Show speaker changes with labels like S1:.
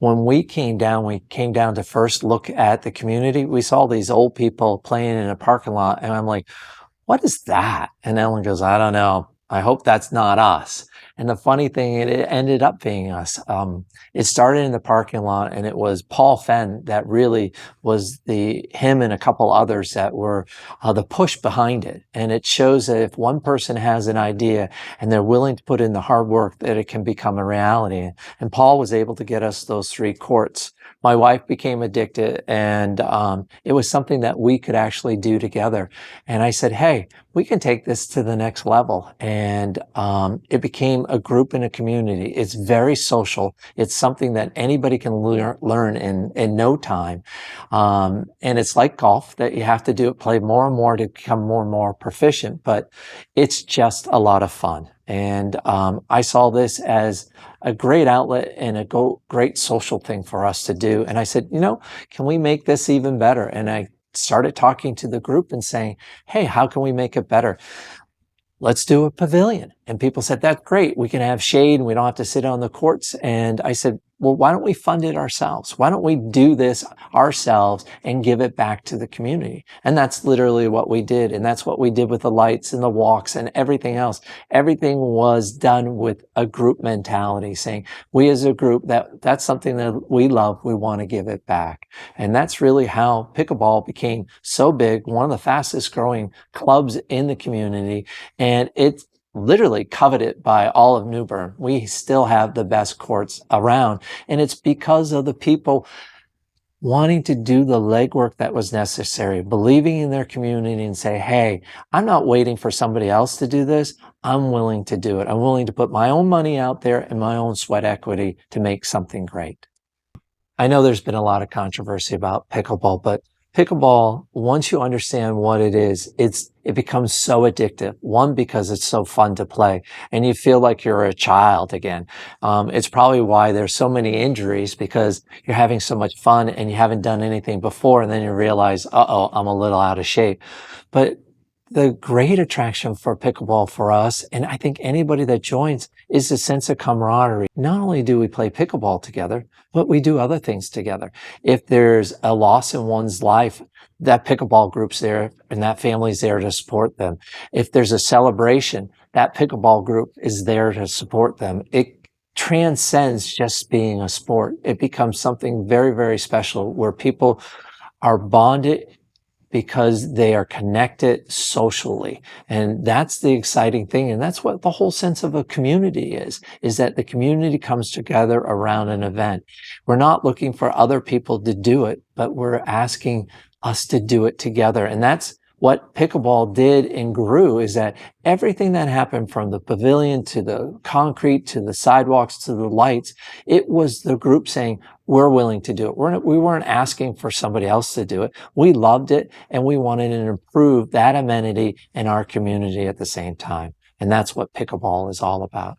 S1: When we came down to first look at the community, we saw these old people playing in a parking lot, and I'm like, what is that? And Ellen goes, I don't know. I hope that's not us. And the funny thing, it ended up being us. It started in the parking lot, and it was Paul Fenn that really was him and a couple others that were the push behind it. And it shows that if one person has an idea and they're willing to put in the hard work, that it can become a reality. And Paul was able to get us those 3 courts. My wife became addicted, and it was something that we could actually do together. And I said, hey, we can take this to the next level. And it became a group and a community. It's very social. It's something that anybody can learn in no time. And it's like golf that you have to play more and more to become more and more proficient, but it's just a lot of fun. And I saw this as a great outlet and a great social thing for us to do. And I said, can we make this even better? And I started talking to the group and saying, hey, how can we make it better? Let's do a pavilion. And people said, that's great. We can have shade and we don't have to sit on the courts. And I said, well, why don't we fund it ourselves? Why don't we do this ourselves and give it back to the community? And that's literally what we did. And that's what we did with the lights and the walks and everything else. Everything was done with a group mentality, saying we as a group, that's something that we love. We want to give it back. And that's really how pickleball became so big, one of the fastest growing clubs in the community. And it's literally coveted by all of New Bern. We still have the best courts around. And it's because of the people wanting to do the legwork that was necessary, believing in their community and say, hey, I'm not waiting for somebody else to do this. I'm willing to do it. I'm willing to put my own money out there and my own sweat equity to make something great. I know there's been a lot of controversy about pickleball, but pickleball, once you understand what it is, it becomes so addictive. One, because it's so fun to play and you feel like you're a child again. It's probably why there's so many injuries, because you're having so much fun and you haven't done anything before. And then you realize, uh-oh, I'm a little out of shape. But the great attraction for pickleball for us, and I think anybody that joins, is the sense of camaraderie. Not only do we play pickleball together, but we do other things together. If there's a loss in one's life, that pickleball group's there and that family's there to support them. If there's a celebration, that pickleball group is there to support them. It transcends just being a sport. It becomes something very, very special where people are bonded because they are connected socially. And that's the exciting thing. And that's what the whole sense of a community is that the community comes together around an event. We're not looking for other people to do it, but we're asking us to do it together. And that's what pickleball did and grew, is that everything that happened from the pavilion to the concrete to the sidewalks to the lights, it was the group saying, we're willing to do it. We weren't asking for somebody else to do it. We loved it and we wanted to improve that amenity in our community at the same time. And that's what pickleball is all about.